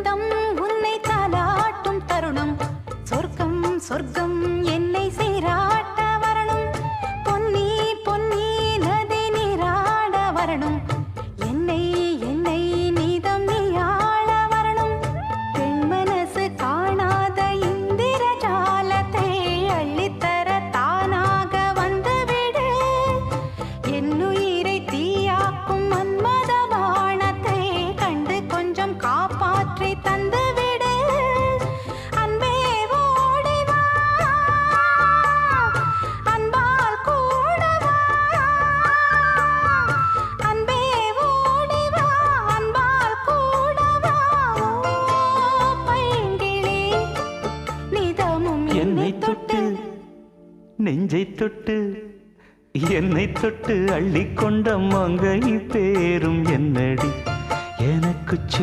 சொந்தம் உன்னை தாலாட்டும் தருணம் சொர்க்கம் சொர்க்கம் என்னை சீராட்ட வரணும் பொன்னி பொன்னி நதி நீராட வரணும் என்னை என்னை நீதம் நீயாள வரணும் பெண் மனசு காணாத இந்திர ஜாலத்தை அள்ளித்தர தானாக வந்துவிடு என்னுயிரை தீயாக்கும் மன்மத பாணத்தை கண்டு கொஞ்சம் காப்பாற்றி தந்துவிடு அன்பே ஓடி வா அன்பால் கூட வா அன்பே ஓடி வா அன்பால் கூட வா பைங்கிளி நிதமும் என்னை தொட்டு நெஞ்சை தொட்டு என்னை தொட்டு அள்ளிக்கொண்ட மங்கை பேரும் என்னடி எனக்கு சொல்